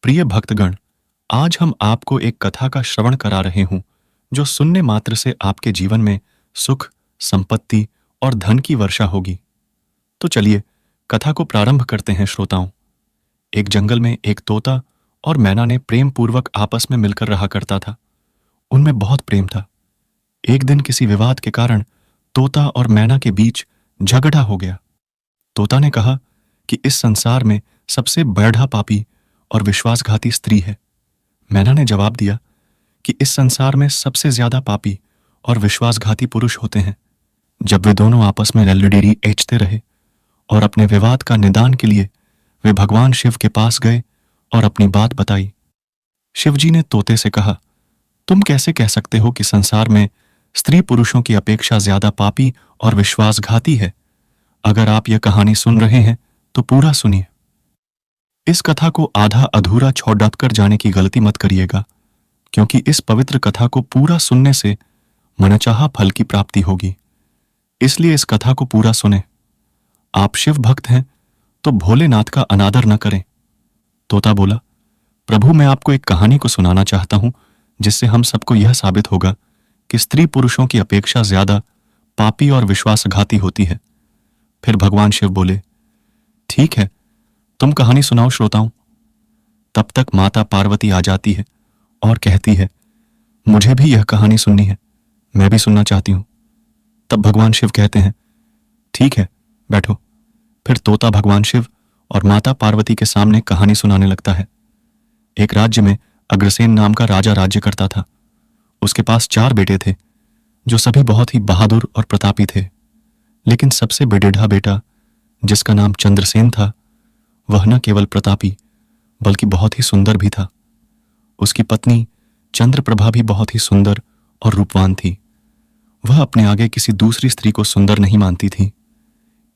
प्रिय भक्तगण, आज हम आपको एक कथा का श्रवण करा रहे हूं जो सुनने मात्र से आपके जीवन में सुख, संपत्ति और धन की वर्षा होगी। तो चलिए कथा को प्रारंभ करते हैं श्रोताओं। एक जंगल में एक तोता और मैना ने प्रेम पूर्वक आपस में मिलकर रहा करता था। उनमें बहुत प्रेम था। एक दिन किसी विवाद के कारण तोता और मैना के बीच झगड़ा हो गया। तोता ने कहा कि इस संसार में सबसे बड़ा पापी और विश्वासघाती स्त्री है। मैना ने जवाब दिया कि इस संसार में सबसे ज्यादा पापी और विश्वासघाती पुरुष होते हैं। जब वे दोनों आपस में ललडेरी ऐंचते रहे और अपने विवाद का निदान के लिए वे भगवान शिव के पास गए और अपनी बात बताई। शिव जी ने तोते से कहा, तुम कैसे कह सकते हो कि संसार में स्त्री पुरुषों की अपेक्षा ज्यादा पापी और विश्वासघाती है? अगर आप यह कहानी सुन रहे हैं तो पूरा सुनिए। इस कथा को आधा अधूरा छोड़ कर जाने की गलती मत करिएगा, क्योंकि इस पवित्र कथा को पूरा सुनने से मनचाहा फल की प्राप्ति होगी। इसलिए इस कथा को पूरा सुने। आप शिव भक्त हैं तो भोलेनाथ का अनादर न करें। तोता बोला, प्रभु, मैं आपको एक कहानी को सुनाना चाहता हूं जिससे हम सबको यह साबित होगा कि स्त्री पुरुषों की अपेक्षा ज्यादा पापी और विश्वासघाती होती है। फिर भगवान शिव बोले, ठीक है, तुम कहानी सुनाओ श्रोताओं। तब तक माता पार्वती आ जाती है और कहती है, मुझे भी यह कहानी सुननी है, मैं भी सुनना चाहती हूं। तब भगवान शिव कहते हैं, ठीक है, बैठो। फिर तोता भगवान शिव और माता पार्वती के सामने कहानी सुनाने लगता है। एक राज्य में अग्रसेन नाम का राजा राज्य करता था। उसके पास 4 बेटे थे जो सभी बहुत ही बहादुर और प्रतापी थे। लेकिन सबसे बड़ेढ़ा बेटा, जिसका नाम चंद्रसेन था, वह न केवल प्रतापी बल्कि बहुत ही सुंदर भी था। उसकी पत्नी चंद्रप्रभा भी बहुत ही सुंदर और रूपवान थी। वह अपने आगे किसी दूसरी स्त्री को सुंदर नहीं मानती थी।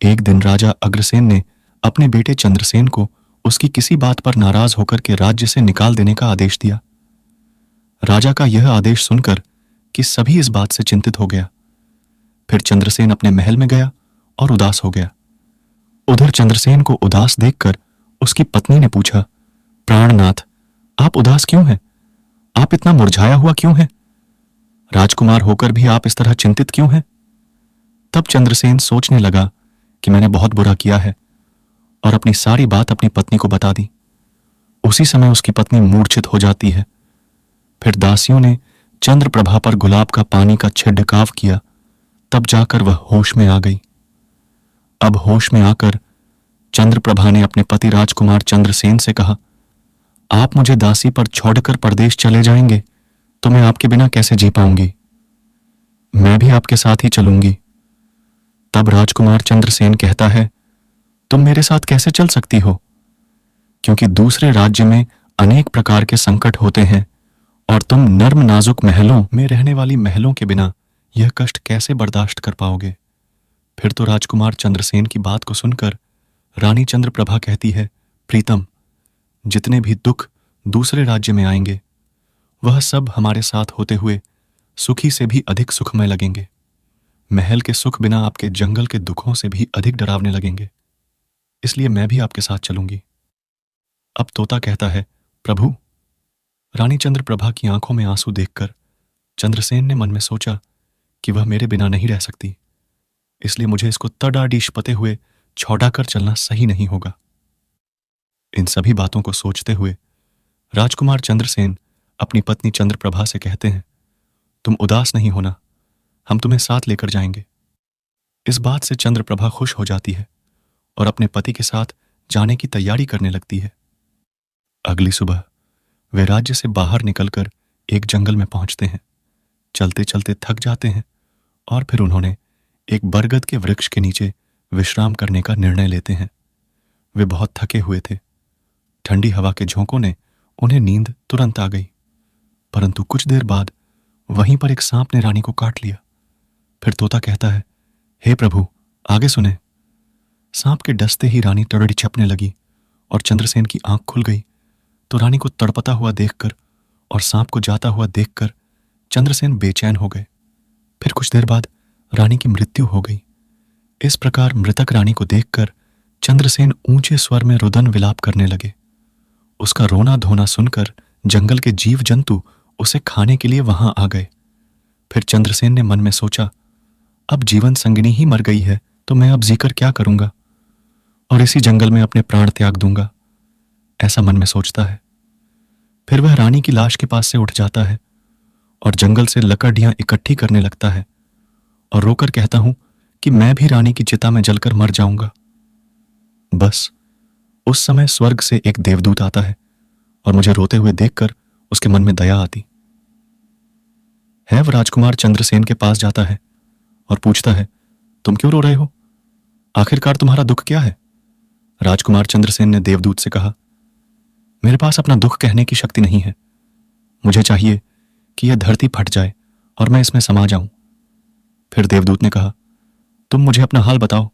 एक दिन राजा अग्रसेन ने अपने बेटे चंद्रसेन को उसकी किसी बात पर नाराज होकर के राज्य से निकाल देने का आदेश दिया। राजा का यह आदेश सुनकर कि सभी इस बात से चिंतित हो गया। फिर चंद्रसेन अपने महल में गया और उदास हो गया। उधर चंद्रसेन को उदास देखकर उसकी पत्नी ने पूछा, प्राणनाथ, आप उदास क्यों हैं? आप इतना मुरझाया हुआ क्यों हैं? राजकुमार होकर भी आप इस तरह चिंतित क्यों हैं? तब चंद्रसेन सोचने लगा कि मैंने बहुत बुरा किया है और अपनी सारी बात अपनी पत्नी को बता दी। उसी समय उसकी पत्नी मूर्छित हो जाती है। फिर दासियों ने चंद्रप्रभा पर गुलाब का पानी का छिड़काव किया। तब जाकर वह होश में आ गई। अब होश में आकर चंद्रप्रभा ने अपने पति राजकुमार चंद्रसेन से कहा, आप मुझे दासी पर छोड़कर परदेश चले जाएंगे तो मैं आपके बिना कैसे जी पाऊंगी? मैं भी आपके साथ ही चलूंगी। तब राजकुमार चंद्रसेन कहता है, तुम मेरे साथ कैसे चल सकती हो? क्योंकि दूसरे राज्य में अनेक प्रकार के संकट होते हैं और तुम नर्म नाजुक महलों में रहने वाली महलों के बिना यह कष्ट कैसे बर्दाश्त कर पाओगे? फिर तो राजकुमार चंद्रसेन की बात को सुनकर रानी चंद्रप्रभा कहती है, प्रीतम, जितने भी दुख दूसरे राज्य में आएंगे वह सब हमारे साथ होते हुए सुखी से भी अधिक सुखमय लगेंगे। महल के सुख बिना आपके जंगल के दुखों से भी अधिक डरावने लगेंगे। इसलिए मैं भी आपके साथ चलूंगी। अब तोता कहता है, प्रभु। रानी चंद्रप्रभा की आंखों में आंसू देखकर चंद्रसेन ने मन में सोचा कि वह मेरे बिना नहीं रह सकती, इसलिए मुझे इसको तड़ाडीश पते हुए छोड़ा कर चलना सही नहीं होगा। इन सभी बातों को सोचते हुए राजकुमार चंद्रसेन अपनी पत्नी चंद्रप्रभा से कहते हैं, तुम उदास नहीं होना, हम तुम्हें साथ लेकर जाएंगे। इस बात से चंद्रप्रभा खुश हो जाती है और अपने पति के साथ जाने की तैयारी करने लगती है। अगली सुबह वे राज्य से बाहर निकलकर एक जंगल में पहुंचते हैं। चलते चलते थक जाते हैं और फिर उन्होंने एक बरगद के वृक्ष के नीचे विश्राम करने का निर्णय लेते हैं। वे बहुत थके हुए थे। ठंडी हवा के झोंकों ने उन्हें नींद तुरंत आ गई, परंतु कुछ देर बाद वहीं पर एक सांप ने रानी को काट लिया। फिर तोता कहता है, हे प्रभु, आगे सुने। सांप के डसते ही रानी टड़ड़ी छपने लगी और चंद्रसेन की आंख खुल गई तो रानी को तड़पता हुआ देखकर और सांप को जाता हुआ देखकर चंद्रसेन बेचैन हो गए। फिर कुछ देर बाद रानी की मृत्यु हो गई। इस प्रकार मृतक रानी को देखकर चंद्रसेन ऊंचे स्वर में रुदन विलाप करने लगे। उसका रोना धोना सुनकर जंगल के जीव जंतु उसे खाने के लिए वहां आ गए। फिर चंद्रसेन ने मन में सोचा, अब जीवन संगिनी ही मर गई है तो मैं अब जीकर क्या करूंगा, और इसी जंगल में अपने प्राण त्याग दूंगा, ऐसा मन में सोचता है। फिर वह रानी की लाश के पास से उठ जाता है और जंगल से लकड़ियां इकट्ठी करने लगता है और रोकर कहता हूं कि मैं भी रानी की चिता में जलकर मर जाऊंगा। बस उस समय स्वर्ग से एक देवदूत आता है और मुझे रोते हुए देखकर उसके मन में दया आती है। वह राजकुमार चंद्रसेन के पास जाता है और पूछता है, तुम क्यों रो रहे हो? आखिरकार तुम्हारा दुख क्या है? राजकुमार चंद्रसेन ने देवदूत से कहा, मेरे पास अपना दुख कहने की शक्ति नहीं है। मुझे चाहिए कि यह धरती फट जाए और मैं इसमें समा जाऊं। फिर देवदूत ने कहा, तुम मुझे अपना हाल बताओ,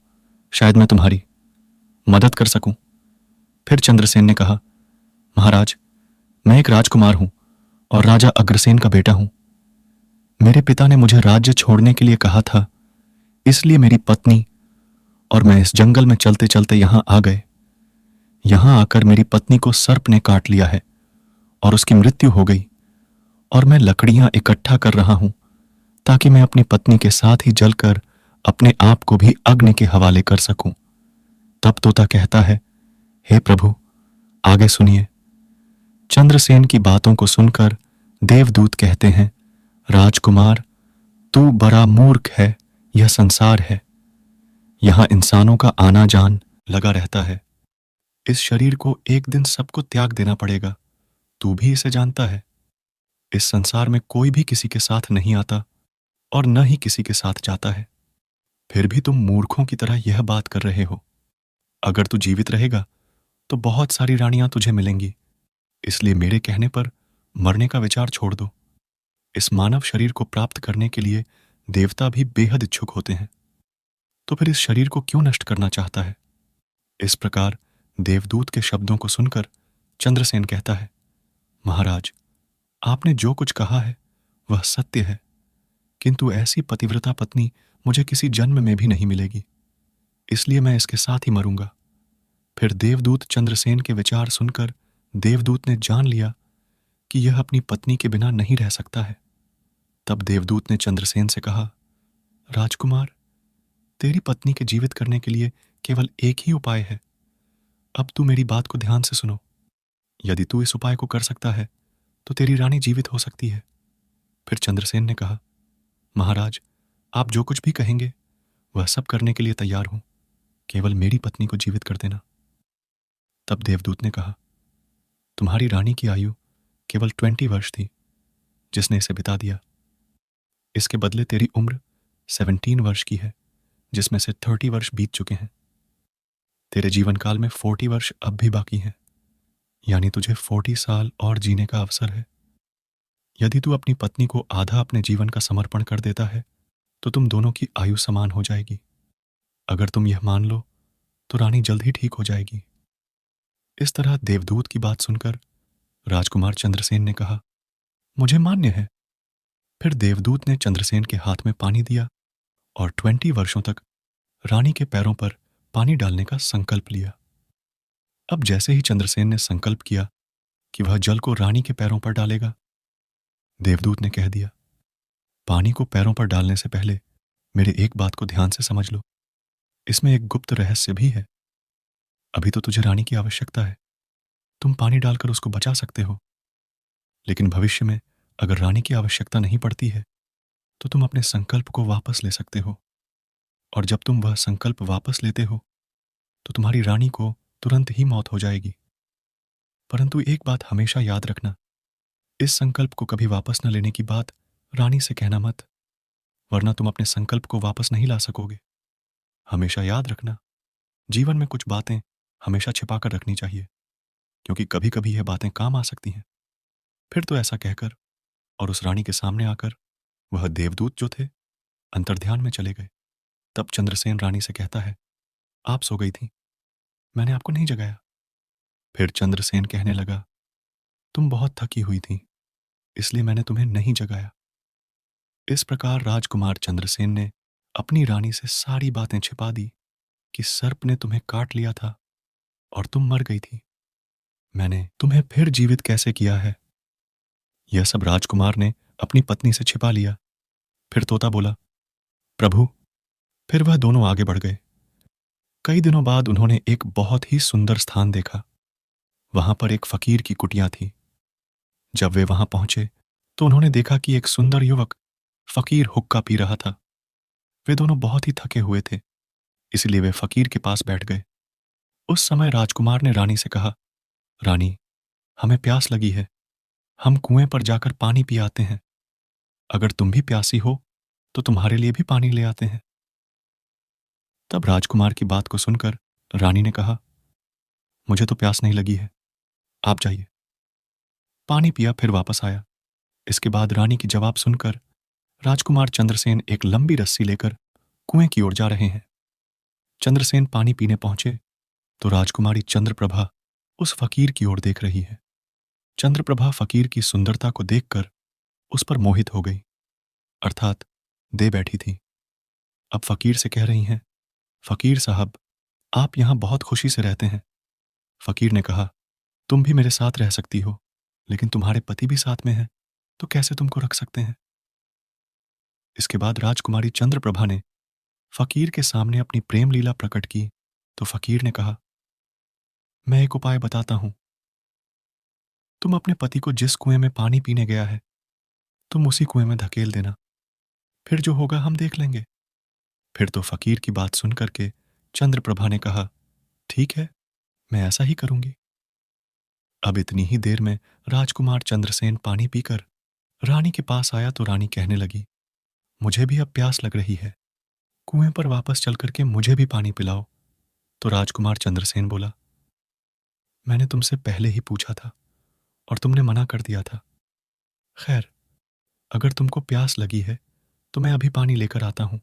शायद मैं तुम्हारी मदद कर सकूं। फिर चंद्रसेन ने कहा, महाराज, मैं एक राजकुमार हूं और राजा अग्रसेन का बेटा हूं। मेरे पिता ने मुझे राज्य छोड़ने के लिए कहा था, इसलिए मेरी पत्नी और मैं इस जंगल में चलते चलते यहां आ गए। यहां आकर मेरी पत्नी को सर्प ने काट लिया है और उसकी मृत्यु हो गई, और मैं लकड़ियां इकट्ठा कर रहा हूं ताकि मैं अपनी पत्नी के साथ ही जलकर अपने आप को भी अग्नि के हवाले कर सकूं। तब तोता कहता है, हे प्रभु, आगे सुनिए। चंद्रसेन की बातों को सुनकर देवदूत कहते हैं, राजकुमार, तू बड़ा मूर्ख है, यह संसार है। यहां इंसानों का आना जान लगा रहता है। इस शरीर को एक दिन सबको त्याग देना पड़ेगा, तू भी इसे जानता है। इस संसार में कोई भी किसी के साथ नहीं आता और न ही किसी के साथ जाता है। फिर भी तुम मूर्खों की तरह यह बात कर रहे हो। अगर तू जीवित रहेगा तो बहुत सारी रानियां तुझे मिलेंगी, इसलिए मेरे कहने पर मरने का विचार छोड़ दो। इस मानव शरीर को प्राप्त करने के लिए देवता भी बेहद इच्छुक होते हैं, तो फिर इस शरीर को क्यों नष्ट करना चाहता है? इस प्रकार देवदूत के शब्दों को सुनकर चंद्रसेन कहता है, महाराज, आपने जो कुछ कहा है वह सत्य है, किंतु ऐसी पतिव्रता पत्नी मुझे किसी जन्म में भी नहीं मिलेगी, इसलिए मैं इसके साथ ही मरूंगा। फिर देवदूत चंद्रसेन के विचार सुनकर देवदूत ने जान लिया कि यह अपनी पत्नी के बिना नहीं रह सकता है। तब देवदूत ने चंद्रसेन से कहा, राजकुमार, तेरी पत्नी के जीवित करने के लिए केवल एक ही उपाय है। अब तू मेरी बात को ध्यान से सुनो। यदि तू इस उपाय को कर सकता है तो तेरी रानी जीवित हो सकती है। फिर चंद्रसेन ने कहा, महाराज, आप जो कुछ भी कहेंगे वह सब करने के लिए तैयार हूं, केवल मेरी पत्नी को जीवित कर देना। तब देवदूत ने कहा, तुम्हारी रानी की आयु केवल 20 वर्ष थी, जिसने इसे बिता दिया। इसके बदले तेरी उम्र 17 वर्ष की है, जिसमें से 30 वर्ष बीत चुके हैं। तेरे जीवन काल में 40 वर्ष अब भी बाकी हैं, यानी तुझे 40 साल और जीने का अवसर है। यदि तू अपनी पत्नी को आधा अपने जीवन का समर्पण कर देता है तो तुम दोनों की आयु समान हो जाएगी। अगर तुम यह मान लो तो रानी जल्द ही ठीक हो जाएगी। इस तरह देवदूत की बात सुनकर राजकुमार चंद्रसेन ने कहा, मुझे मान्य है। फिर देवदूत ने चंद्रसेन के हाथ में पानी दिया और 20 वर्षों तक रानी के पैरों पर पानी डालने का संकल्प लिया। अब जैसे ही चंद्रसेन ने संकल्प किया कि वह जल को रानी के पैरों पर डालेगा, देवदूत ने कह दिया, पानी को पैरों पर डालने से पहले मेरे एक बात को ध्यान से समझ लो। इसमें एक गुप्त रहस्य भी है। अभी तो तुझे रानी की आवश्यकता है, तुम पानी डालकर उसको बचा सकते हो, लेकिन भविष्य में अगर रानी की आवश्यकता नहीं पड़ती है तो तुम अपने संकल्प को वापस ले सकते हो, और जब तुम वह संकल्प वापस लेते हो तो तुम्हारी रानी को तुरंत ही मौत हो जाएगी। परंतु एक बात हमेशा याद रखना, इस संकल्प को कभी वापस न लेने की बात रानी से कहना मत, वरना तुम अपने संकल्प को वापस नहीं ला सकोगे। हमेशा याद रखना, जीवन में कुछ बातें हमेशा छिपाकर रखनी चाहिए, क्योंकि कभी कभी यह बातें काम आ सकती हैं। फिर तो ऐसा कहकर और उस रानी के सामने आकर वह देवदूत जो थे अंतर्ध्यान में चले गए। तब चंद्रसेन रानी से कहता है, आप सो गई थी, मैंने आपको नहीं जगाया। फिर चंद्रसेन कहने लगा, तुम बहुत थकी हुई थी, इसलिए मैंने तुम्हें नहीं जगाया। इस प्रकार राजकुमार चंद्रसेन ने अपनी रानी से सारी बातें छिपा दी कि सर्प ने तुम्हें काट लिया था और तुम मर गई थी। मैंने तुम्हें फिर जीवित कैसे किया है? यह सब राजकुमार ने अपनी पत्नी से छिपा लिया। फिर तोता बोला, प्रभु। फिर वह दोनों आगे बढ़ गए। कई दिनों बाद उन्होंने एक बहुत ही सुंदर स्थान देखा। वहां पर एक फकीर की कुटिया थी। जब वे वहां पहुंचे तो उन्होंने देखा कि एक सुंदर युवक फकीर हुक्का पी रहा था। वे दोनों बहुत ही थके हुए थे, इसलिए वे फकीर के पास बैठ गए। उस समय राजकुमार ने रानी से कहा, रानी, हमें प्यास लगी है। हम कुएं पर जाकर पानी पी आते हैं। अगर तुम भी प्यासी हो तो तुम्हारे लिए भी पानी ले आते हैं। तब राजकुमार की बात को सुनकर रानी ने कहा, मुझे तो प्यास नहीं लगी है, आप जाइए। पानी पिया, फिर वापस आया। इसके बाद रानी की जवाब सुनकर राजकुमार चंद्रसेन एक लंबी रस्सी लेकर कुएं की ओर जा रहे हैं। चंद्रसेन पानी पीने पहुंचे तो राजकुमारी चंद्रप्रभा उस फकीर की ओर देख रही है। चंद्रप्रभा फकीर की सुंदरता को देखकर उस पर मोहित हो गई, अर्थात दे बैठी थी। अब फकीर से कह रही हैं, फकीर साहब, आप यहां बहुत खुशी से रहते हैं। फकीर ने कहा, तुम भी मेरे साथ रह सकती हो, लेकिन तुम्हारे पति भी साथ में हैं, तो कैसे तुमको रख सकते हैं? इसके बाद राजकुमारी चंद्रप्रभा ने फकीर के सामने अपनी प्रेम लीला प्रकट की तो फकीर ने कहा, मैं एक उपाय बताता हूं। तुम अपने पति को जिस कुएं में पानी पीने गया है, तुम उसी कुएं में धकेल देना। फिर जो होगा हम देख लेंगे। फिर तो फकीर की बात सुनकर के चंद्रप्रभा ने कहा, ठीक है, मैं ऐसा ही करूंगी। अब इतनी ही देर में राजकुमार चंद्रसेन पानी पीकर रानी के पास आया तो रानी कहने लगी, मुझे भी अब प्यास लग रही है। कुएं पर वापस चल करके मुझे भी पानी पिलाओ। तो राजकुमार चंद्रसेन बोला, मैंने तुमसे पहले ही पूछा था और तुमने मना कर दिया था। खैर, अगर तुमको प्यास लगी है तो मैं अभी पानी लेकर आता हूं।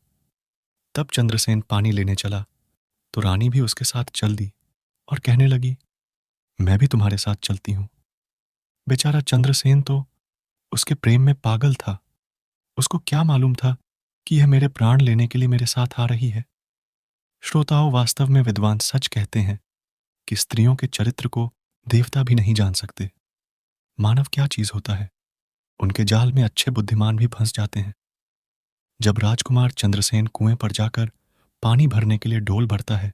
तब चंद्रसेन पानी लेने चला तो रानी भी उसके साथ चल दी और कहने लगी, मैं भी तुम्हारे साथ चलती हूं। बेचारा चंद्रसेन तो उसके प्रेम में पागल था। उसको क्या मालूम था कि यह मेरे प्राण लेने के लिए मेरे साथ आ रही है। श्रोताओं, वास्तव में विद्वान सच कहते हैं कि स्त्रियों के चरित्र को देवता भी नहीं जान सकते। मानव क्या चीज होता है, उनके जाल में अच्छे बुद्धिमान भी फंस जाते हैं। जब राजकुमार चंद्रसेन कुएं पर जाकर पानी भरने के लिए डोल भरता है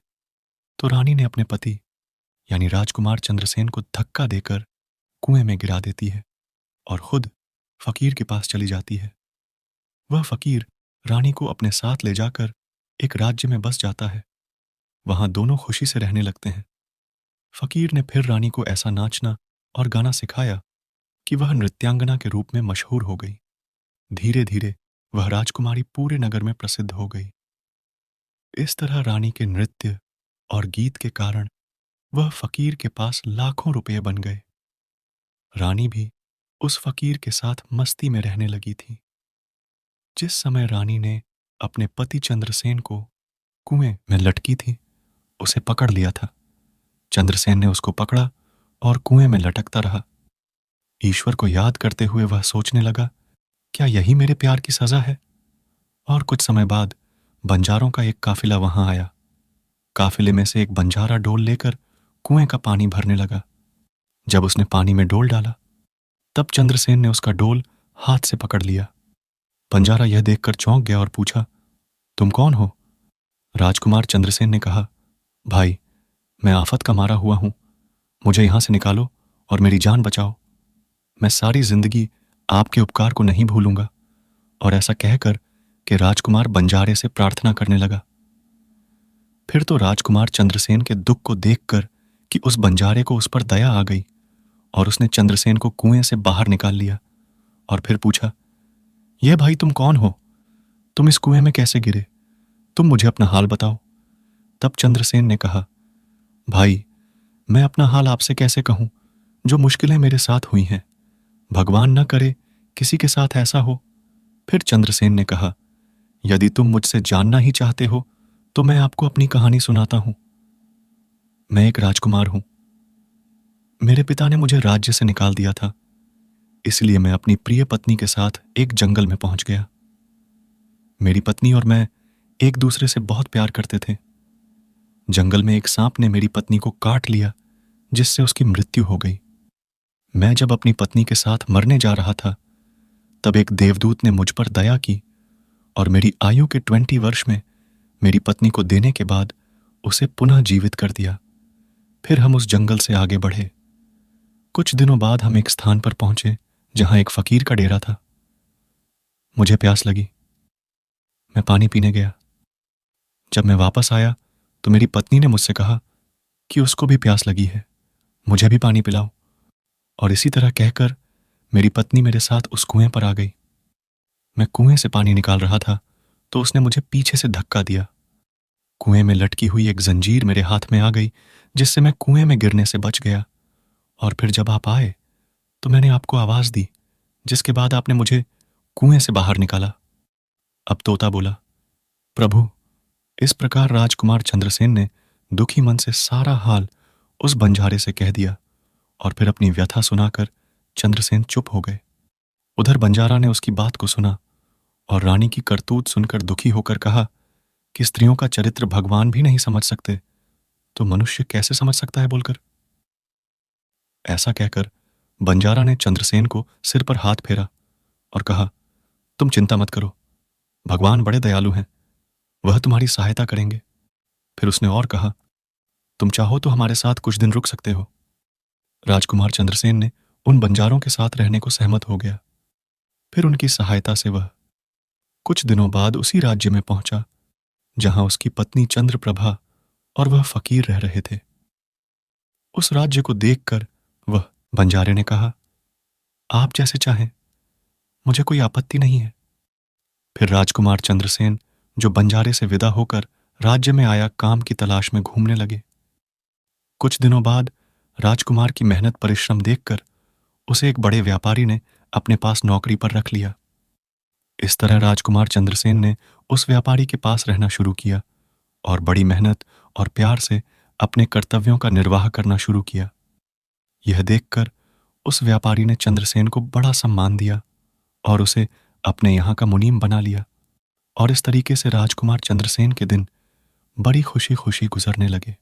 तो रानी ने अपने पति यानी राजकुमार चंद्रसेन को धक्का देकर कुएं में गिरा देती है और खुद फकीर के पास चली जाती है। वह फकीर रानी को अपने साथ ले जाकर एक राज्य में बस जाता है। वहां दोनों खुशी से रहने लगते हैं। फकीर ने फिर रानी को ऐसा नाचना और गाना सिखाया कि वह नृत्यांगना के रूप में मशहूर हो गई। धीरे धीरे वह राजकुमारी पूरे नगर में प्रसिद्ध हो गई। इस तरह रानी के नृत्य और गीत के कारण वह फकीर के पास लाखों रुपए बन गए। रानी भी उस फकीर के साथ मस्ती में रहने लगी थी। जिस समय रानी ने अपने पति चंद्रसेन को कुएं में लटकी थी उसे पकड़ लिया था, चंद्रसेन ने उसको पकड़ा और कुएं में लटकता रहा। ईश्वर को याद करते हुए वह सोचने लगा, क्या यही मेरे प्यार की सजा है? और कुछ समय बाद बंजारों का एक काफिला वहां आया। काफिले में से एक बंजारा डोल लेकर कुएं का पानी भरने लगा। जब उसने पानी में डोल डाला तब चंद्रसेन ने उसका डोल हाथ से पकड़ लिया। बंजारा यह देखकर चौंक गया और पूछा, तुम कौन हो? राजकुमार चंद्रसेन ने कहा, भाई, मैं आफत का मारा हुआ हूं। मुझे यहां से निकालो और मेरी जान बचाओ। मैं सारी जिंदगी आपके उपकार को नहीं भूलूंगा। और ऐसा कहकर कि राजकुमार बंजारे से प्रार्थना करने लगा। फिर तो राजकुमार चंद्रसेन के दुख को देखकर कि उस बंजारे को उस पर दया आ गई और उसने चंद्रसेन को कुएं से बाहर निकाल लिया और फिर पूछा, यह भाई तुम कौन हो? तुम इस कुएं में कैसे गिरे? तुम मुझे अपना हाल बताओ। तब चंद्रसेन ने कहा, भाई, मैं अपना हाल आपसे कैसे कहूं? जो मुश्किलें मेरे साथ हुई हैं, भगवान न करे किसी के साथ ऐसा हो। फिर चंद्रसेन ने कहा, यदि तुम मुझसे जानना ही चाहते हो तो मैं आपको अपनी कहानी सुनाता हूं। मैं एक राजकुमार हूं। मेरे पिता ने मुझे राज्य से निकाल दिया था, इसलिए मैं अपनी प्रिय पत्नी के साथ एक जंगल में पहुंच गया। मेरी पत्नी और मैं एक दूसरे से बहुत प्यार करते थे। जंगल में एक सांप ने मेरी पत्नी को काट लिया, जिससे उसकी मृत्यु हो गई। मैं जब अपनी पत्नी के साथ मरने जा रहा था, तब एक देवदूत ने मुझ पर दया की और मेरी आयु के 20 वर्ष में मेरी पत्नी को देने के बाद उसे पुनः जीवित कर दिया। फिर हम उस जंगल से आगे बढ़े। कुछ दिनों बाद हम एक स्थान पर पहुंचे जहां एक फकीर का डेरा था। मुझे प्यास लगी। मैं पानी पीने गया। जब मैं वापस आया तो मेरी पत्नी ने मुझसे कहा कि उसको भी प्यास लगी है, मुझे भी पानी पिलाओ। और इसी तरह कहकर मेरी पत्नी मेरे साथ उस कुएं पर आ गई। मैं कुएं से पानी निकाल रहा था तो उसने मुझे पीछे से धक्का दिया। कुएं में लटकी हुई एक जंजीर मेरे हाथ में आ गई, जिससे मैं कुएं में गिरने से बच गया। और फिर जब आप आए तो मैंने आपको आवाज दी, जिसके बाद आपने मुझे कुएं से बाहर निकाला। अब तोता बोला, प्रभु। इस प्रकार राजकुमार चंद्रसेन ने दुखी मन से सारा हाल उस बंजारे से कह दिया और फिर अपनी व्यथा सुनाकर चंद्रसेन चुप हो गए। उधर बंजारा ने उसकी बात को सुना और रानी की करतूत सुनकर दुखी होकर कहा कि स्त्रियों का चरित्र भगवान भी नहीं समझ सकते तो मनुष्य कैसे समझ सकता है बोलकर। ऐसा कहकर बंजारा ने चंद्रसेन को सिर पर हाथ फेरा और कहा, तुम चिंता मत करो, भगवान बड़े दयालु हैं, वह तुम्हारी सहायता करेंगे। फिर उसने और कहा, तुम चाहो तो हमारे साथ कुछ दिन रुक सकते हो। राजकुमार चंद्रसेन ने उन बंजारों के साथ रहने को सहमत हो गया। फिर उनकी सहायता से वह कुछ दिनों बाद उसी राज्य में पहुंचा जहां उसकी पत्नी चंद्रप्रभा और वह फकीर रह रहे थे। उस राज्य को देखकर वह बंजारे ने कहा, आप जैसे चाहें, मुझे कोई आपत्ति नहीं है। फिर राजकुमार चंद्रसेन, जो बंजारे से विदा होकर राज्य में आया काम की तलाश में घूमने लगे। कुछ दिनों बाद राजकुमार की मेहनत परिश्रम देखकर उसे एक बड़े व्यापारी ने अपने पास नौकरी पर रख लिया। इस तरह राजकुमार चंद्रसेन ने उस व्यापारी के पास रहना शुरू किया और बड़ी मेहनत और प्यार से अपने कर्तव्यों का निर्वाह करना शुरू किया। यह देखकर उस व्यापारी ने चंद्रसेन को बड़ा सम्मान दिया और उसे अपने यहाँ का मुनीम बना लिया। और इस तरीके से राजकुमार चंद्रसेन के दिन बड़ी खुशी खुशी गुजरने लगे।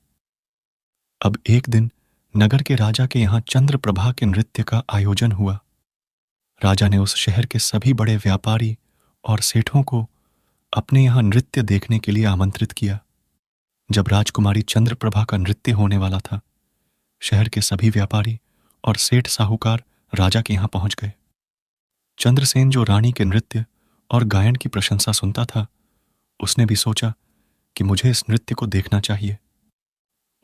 अब एक दिन नगर के राजा के यहाँ चंद्रप्रभा के नृत्य का आयोजन हुआ। राजा ने उस शहर के सभी बड़े व्यापारी और सेठों को अपने यहाँ नृत्य देखने के लिए आमंत्रित किया। जब राजकुमारी चंद्रप्रभा का नृत्य होने वाला था, शहर के सभी व्यापारी और सेठ साहूकार राजा के यहाँ पहुंच गए। चंद्रसेन, जो रानी के नृत्य और गायन की प्रशंसा सुनता था, उसने भी सोचा कि मुझे इस नृत्य को देखना चाहिए।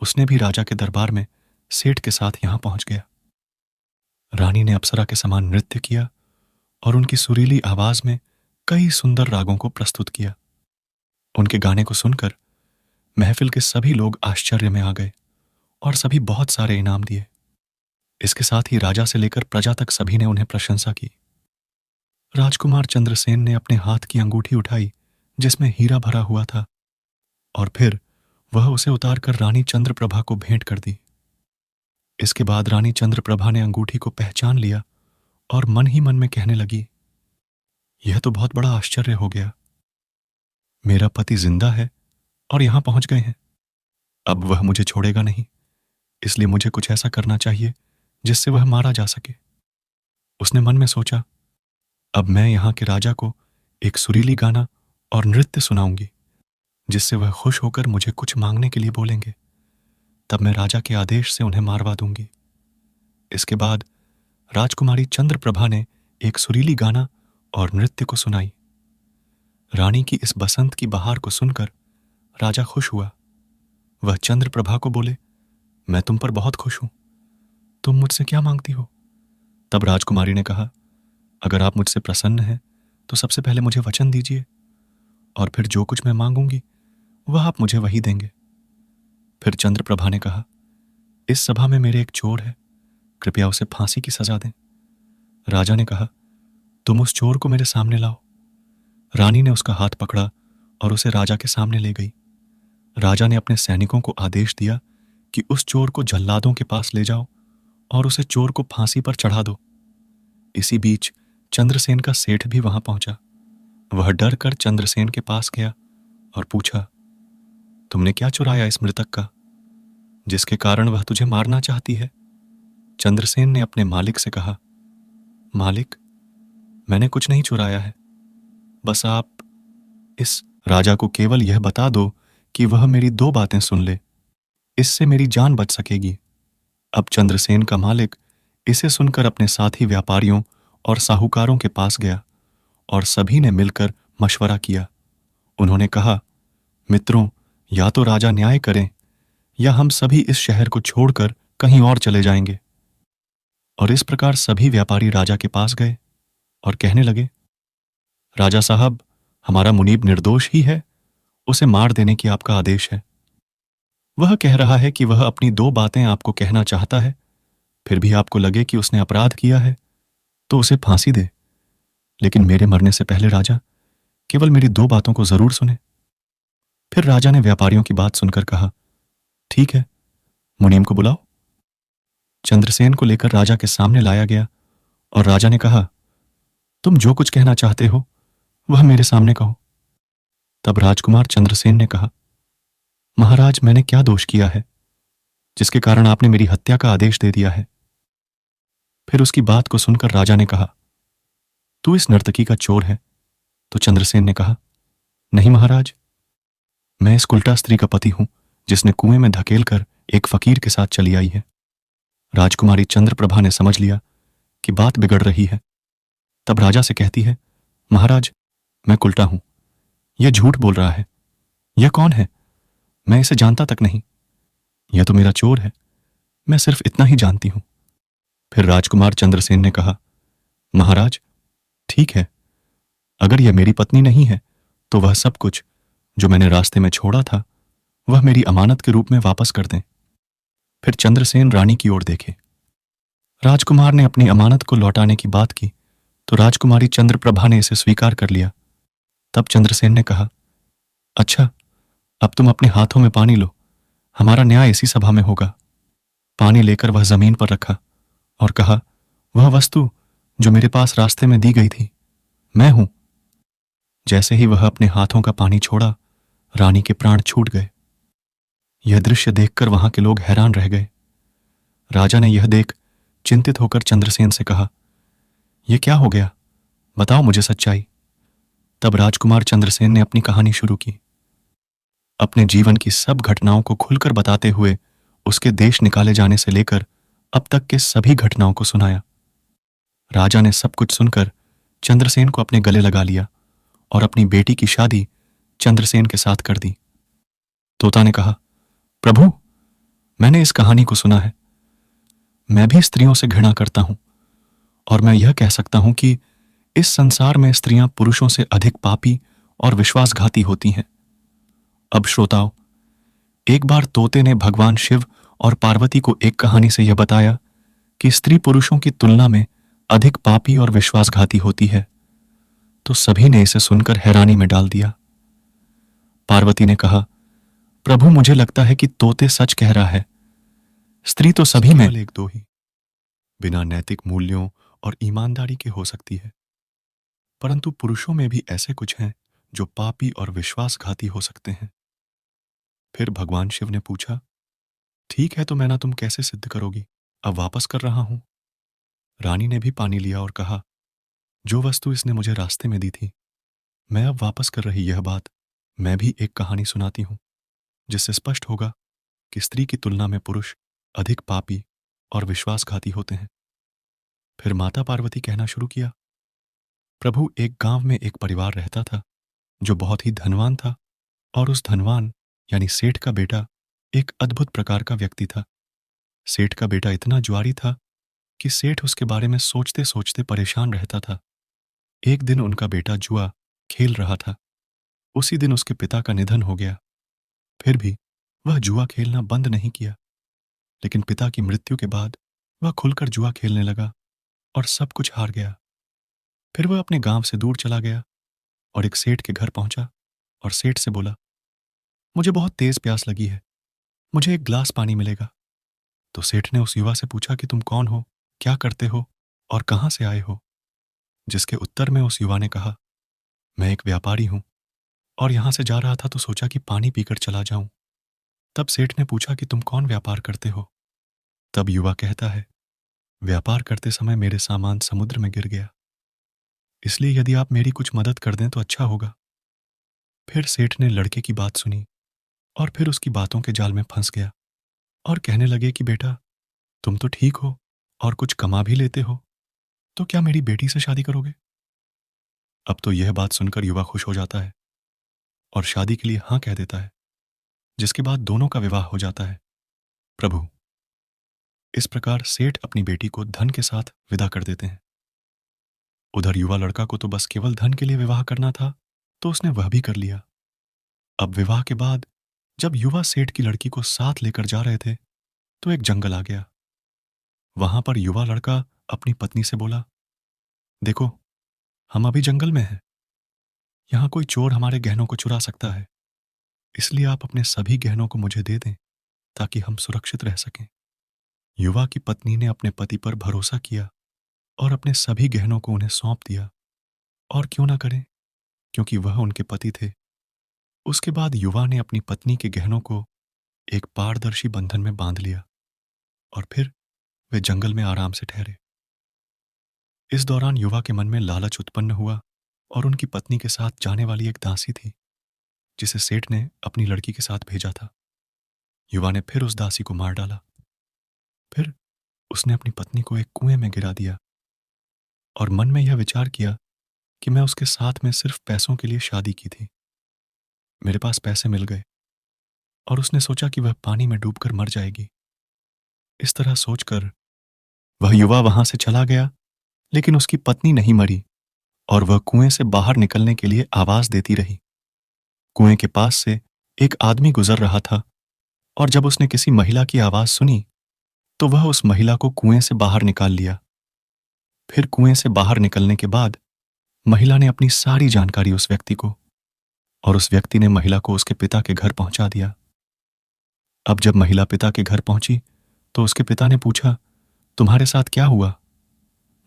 उसने भी राजा के दरबार में सेठ के साथ यहां पहुंच गया। रानी ने अप्सरा के समान नृत्य किया और उनकी सुरीली आवाज में कई सुंदर रागों को प्रस्तुत किया। उनके गाने को सुनकर महफिल के सभी लोग आश्चर्य में आ गए और सभी बहुत सारे इनाम दिए। इसके साथ ही राजा से लेकर प्रजा तक सभी ने उन्हें प्रशंसा की। राजकुमार चंद्रसेन ने अपने हाथ की अंगूठी उठाई जिसमें हीरा भरा हुआ था और फिर वह उसे उतारकर रानी चंद्रप्रभा को भेंट कर दी। इसके बाद रानी चंद्रप्रभा ने अंगूठी को पहचान लिया और मन ही मन में कहने लगी, यह तो बहुत बड़ा आश्चर्य हो गया। मेरा पति जिंदा है और यहां पहुंच गए हैं। अब वह मुझे छोड़ेगा नहीं, इसलिए मुझे कुछ ऐसा करना चाहिए जिससे वह मारा जा सके। उसने मन में सोचा, अब मैं यहाँ के राजा को एक सुरीली गाना और नृत्य सुनाऊंगी जिससे वह खुश होकर मुझे कुछ मांगने के लिए बोलेंगे। तब मैं राजा के आदेश से उन्हें मारवा दूंगी। इसके बाद राजकुमारी चंद्रप्रभा ने एक सुरीली गाना और नृत्य को सुनाई। रानी की इस बसंत की बहार को सुनकर राजा खुश हुआ। वह चंद्रप्रभा को बोले, मैं तुम पर बहुत खुश हूं, तुम मुझसे क्या मांगती हो? तब राजकुमारी ने कहा, अगर आप मुझसे प्रसन्न हैं तो सबसे पहले मुझे वचन दीजिए और फिर जो कुछ मैं मांगूंगी वह आप मुझे वही देंगे। फिर चंद्रप्रभा ने कहा, इस सभा में मेरे एक चोर है, कृपया उसे फांसी की सजा दें। राजा ने कहा, तुम उस चोर को मेरे सामने लाओ। रानी ने उसका हाथ पकड़ा और उसे राजा के सामने ले गई। राजा ने अपने सैनिकों को आदेश दिया कि उस चोर को जल्लादों के पास ले जाओ और उसे चोर को फांसी पर चढ़ा दो। इसी बीच चंद्रसेन का सेठ भी वहां पहुंचा। वह डर कर चंद्रसेन के पास गया और पूछा, तुमने क्या चुराया इस मृतक का? जिसके कारण वह तुझे मारना चाहती है। चंद्रसेन ने अपने मालिक से कहा, मालिक, मैंने कुछ नहीं चुराया है, बस आप इस राजा को केवल यह बता दो कि वह मेरी दो बातें सुन ले, इससे मेरी जान बच सकेगी। अब चंद्रसेन का मालिक इसे सुनकर अपने साथी व्यापारियों और साहूकारों के पास गया और सभी ने मिलकर मशवरा किया। उन्होंने कहा, मित्रों, या तो राजा न्याय करें या हम सभी इस शहर को छोड़कर कहीं और चले जाएंगे। और इस प्रकार सभी व्यापारी राजा के पास गए और कहने लगे, राजा साहब, हमारा मुनीब निर्दोष ही है, उसे मार देने की आपका आदेश है। वह कह रहा है कि वह अपनी दो बातें आपको कहना चाहता है, फिर भी आपको लगे कि उसने अपराध किया है तो उसे फांसी दे। लेकिन मेरे मरने से पहले राजा केवल मेरी दो बातों को जरूर सुने। फिर राजा ने व्यापारियों की बात सुनकर कहा, ठीक है, मुनीम को बुलाओ। चंद्रसेन को लेकर राजा के सामने लाया गया और राजा ने कहा, तुम जो कुछ कहना चाहते हो वह मेरे सामने कहो। तब राजकुमार चंद्रसेन ने कहा, महाराज, मैंने क्या दोष किया है जिसके कारण आपने मेरी हत्या का आदेश दे दिया है। फिर उसकी बात को सुनकर राजा ने कहा, तू इस नर्तकी का चोर है। तो चंद्रसेन ने कहा, नहीं महाराज, मैं इस कुल्टा स्त्री का पति हूं जिसने कुएं में धकेल कर एक फकीर के साथ चली आई है। राजकुमारी चंद्रप्रभा ने समझ लिया कि बात बिगड़ रही है। तब राजा से कहती है, महाराज, मैं कुल्टा हूं, यह झूठ बोल रहा है। यह कौन है? मैं इसे जानता तक नहीं। यह तो मेरा चोर है, मैं सिर्फ इतना ही जानती हूं। फिर राजकुमार चंद्रसेन ने कहा, महाराज, ठीक है, अगर यह मेरी पत्नी नहीं है तो वह सब कुछ जो मैंने रास्ते में छोड़ा था वह मेरी अमानत के रूप में वापस कर दें। फिर चंद्रसेन रानी की ओर देखे। राजकुमार ने अपनी अमानत को लौटाने की बात की तो राजकुमारी चंद्रप्रभा ने इसे स्वीकार कर लिया। तब चंद्रसेन ने कहा, अच्छा, अब तुम अपने हाथों में पानी लो, हमारा न्याय इसी सभा में होगा। पानी लेकर वह जमीन पर रखा और कहा, वह वस्तु जो मेरे पास रास्ते में दी गई थी, मैं हूं। जैसे ही वह अपने हाथों का पानी छोड़ा, रानी के प्राण छूट गए। यह दृश्य देखकर वहां के लोग हैरान रह गए। राजा ने यह देख चिंतित होकर चंद्रसेन से कहा, यह क्या हो गया? बताओ मुझे सच्चाई। तब राजकुमार चंद्रसेन ने अपनी कहानी शुरू की। अपने जीवन की सब घटनाओं को खुलकर बताते हुए उसके देश निकाले जाने से लेकर अब तक के सभी घटनाओं को सुनाया। राजा ने सब कुछ सुनकर चंद्रसेन को अपने गले लगा लिया और अपनी बेटी की शादी चंद्रसेन के साथ कर दी। तोता ने कहा, प्रभु, मैंने इस कहानी को सुना है। मैं भी स्त्रियों से घृणा करता हूं और मैं यह कह सकता हूं कि इस संसार में स्त्रियां पुरुषों से अधिक पापी और विश्वासघाती होती हैं। अब श्रोताओं, एक बार तोते ने भगवान शिव और पार्वती को एक कहानी से यह बताया कि स्त्री पुरुषों की तुलना में अधिक पापी और विश्वासघाती होती है, तो सभी ने इसे सुनकर हैरानी में डाल दिया। पार्वती ने कहा, प्रभु, मुझे लगता है कि तोते सच कह रहा है। स्त्री तो सभी में एक दो ही बिना नैतिक मूल्यों और ईमानदारी के हो सकती है, परंतु पुरुषों में भी ऐसे कुछ हैं जो पापी और विश्वासघाती हो सकते हैं। फिर भगवान शिव ने पूछा, ठीक है, तो मैं ना तुम कैसे सिद्ध करोगी? अब वापस कर रहा हूं। रानी ने भी पानी लिया और कहा, जो वस्तु इसने मुझे रास्ते में दी थी, मैं अब वापस कर रही यह बात मैं भी एक कहानी सुनाती हूं, जिससे स्पष्ट होगा कि स्त्री की तुलना में पुरुष अधिक पापी और विश्वासघाती होते हैं। फिर माता पार्वती कहना शुरू किया, प्रभु, एक गांव में एक परिवार रहता था जो बहुत ही धनवान था, और उस धनवान यानी सेठ का बेटा एक अद्भुत प्रकार का व्यक्ति था। सेठ का बेटा इतना जुआरी था कि सेठ उसके बारे में सोचते सोचते परेशान रहता था। एक दिन उनका बेटा जुआ खेल रहा था। उसी दिन उसके पिता का निधन हो गया। फिर भी वह जुआ खेलना बंद नहीं किया, लेकिन पिता की मृत्यु के बाद वह खुलकर जुआ खेलने लगा और सब कुछ हार गया। फिर वह अपने गांव से दूर चला गया और एक सेठ के घर पहुंचा और सेठ से बोला, मुझे बहुत तेज प्यास लगी है, मुझे एक गिलास पानी मिलेगा? तो सेठ ने उस युवा से पूछा कि तुम कौन हो, क्या करते हो और कहां से आए हो? जिसके उत्तर में उस युवा ने कहा, मैं एक व्यापारी हूं और यहां से जा रहा था तो सोचा कि पानी पीकर चला जाऊं। तब सेठ ने पूछा कि तुम कौन व्यापार करते हो? तब युवा कहता है, व्यापार करते समय मेरे सामान समुद्र में गिर गया, इसलिए यदि आप मेरी कुछ मदद कर दें तो अच्छा होगा। फिर सेठ ने लड़के की बात सुनी और फिर उसकी बातों के जाल में फंस गया और कहने लगे कि बेटा, तुम तो ठीक हो और कुछ कमा भी लेते हो, तो क्या मेरी बेटी से शादी करोगे? अब तो यह बात सुनकर युवा खुश हो जाता है और शादी के लिए हाँ कह देता है, जिसके बाद दोनों का विवाह हो जाता है। प्रभु, इस प्रकार सेठ अपनी बेटी को धन के साथ विदा कर देते हैं। उधर युवा लड़का को तो बस केवल धन के लिए विवाह करना था, तो उसने वह भी कर लिया। अब विवाह के बाद जब युवा सेठ की लड़की को साथ लेकर जा रहे थे, तो एक जंगल आ गया। वहां पर युवा लड़का अपनी पत्नी से बोला, देखो, हम अभी जंगल में हैं। यहाँ कोई चोर हमारे गहनों को चुरा सकता है, इसलिए आप अपने सभी गहनों को मुझे दे दें ताकि हम सुरक्षित रह सकें। युवा की पत्नी ने अपने पति पर भरोसा किया और अपने सभी गहनों को उन्हें सौंप दिया। और क्यों ना करें, क्योंकि वह उनके पति थे। उसके बाद युवा ने अपनी पत्नी के गहनों को एक पारदर्शी बंधन में बांध लिया और फिर वे जंगल में आराम से ठहरे। इस दौरान युवा के मन में लालच उत्पन्न हुआ और उनकी पत्नी के साथ जाने वाली एक दासी थी, जिसे सेठ ने अपनी लड़की के साथ भेजा था। युवा ने फिर उस दासी को मार डाला। फिर उसने अपनी पत्नी को एक कुएं में गिरा दिया और मन में यह विचार किया कि मैं उसके साथ में सिर्फ पैसों के लिए शादी की थी। मेरे पास पैसे मिल गए और उसने सोचा कि वह पानी में डूबकर मर जाएगी। इस तरह सोचकर वह युवा वहां से चला गया, लेकिन उसकी पत्नी नहीं मरी और वह कुएं से बाहर निकलने के लिए आवाज देती रही। कुएं के पास से एक आदमी गुजर रहा था और जब उसने किसी महिला की आवाज सुनी, तो वह उस महिला को कुएं से बाहर निकाल लिया। फिर कुएं से बाहर निकलने के बाद महिला ने अपनी सारी जानकारी उस व्यक्ति को, और उस व्यक्ति ने महिला को उसके पिता के घर पहुंचा दिया। अब जब महिला पिता के घर पहुंची, तो उसके पिता ने पूछा, तुम्हारे साथ क्या हुआ?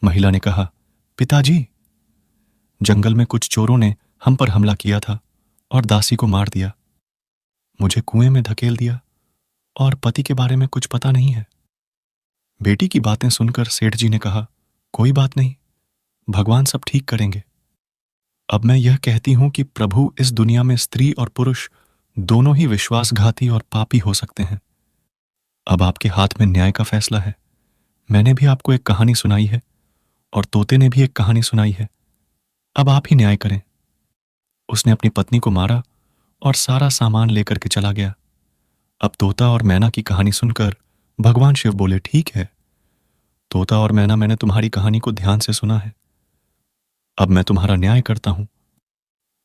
महिला ने कहा, पिताजी, जंगल में कुछ चोरों ने हम पर हमला किया था और दासी को मार दिया। मुझे कुएं में धकेल दिया और पति के बारे में कुछ पता नहीं है। बेटी की बातें सुनकर सेठ जी ने कहा, कोई बात नहीं, भगवान सब ठीक करेंगे। अब मैं यह कहती हूं कि प्रभु इस दुनिया में स्त्री और पुरुष दोनों ही विश्वासघाती और पापी हो सकते हैं। अब आपके हाथ में न्याय का फैसला है। मैंने भी आपको एक कहानी सुनाई है और तोते ने भी एक कहानी सुनाई है। अब आप ही न्याय करें। उसने अपनी पत्नी को मारा और सारा सामान लेकर के चला गया। अब तोता और मैना की कहानी सुनकर भगवान शिव बोले, ठीक है तोता और मैना, मैंने तुम्हारी कहानी को ध्यान से सुना है। अब मैं तुम्हारा न्याय करता हूं।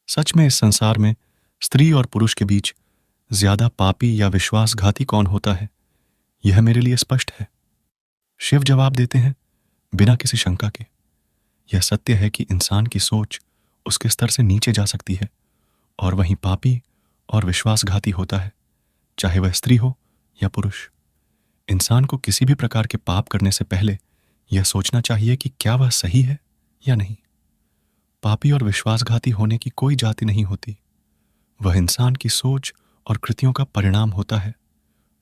सच में इस संसार में स्त्री और पुरुष के बीच ज्यादा पापी या विश्वासघाती कौन होता है, यह मेरे लिए स्पष्ट है। शिव जवाब देते हैं बिना किसी शंका के, यह सत्य है कि इंसान की सोच उसके स्तर से नीचे जा सकती है और वहीं पापी और विश्वासघाती होता है, चाहे वह स्त्री हो या पुरुष। इंसान को किसी भी प्रकार के पाप करने से पहले यह सोचना चाहिए कि क्या वह सही है या नहीं। पापी और विश्वासघाती होने की कोई जाति नहीं होती, वह इंसान की सोच और कृतियों का परिणाम होता है।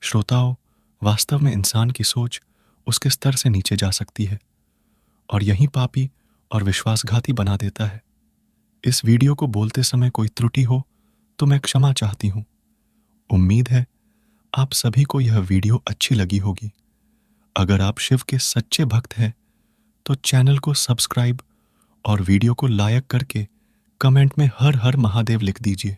श्रोताओं, वास्तव में इंसान की सोच उसके स्तर से नीचे जा सकती है और यही पापी और विश्वासघाती बना देता है। इस वीडियो को बोलते समय कोई त्रुटि हो तो मैं क्षमा चाहती हूं। उम्मीद है आप सभी को यह वीडियो अच्छी लगी होगी। अगर आप शिव के सच्चे भक्त हैं तो चैनल को सब्सक्राइब और वीडियो को लाइक करके कमेंट में हर हर महादेव लिख दीजिए।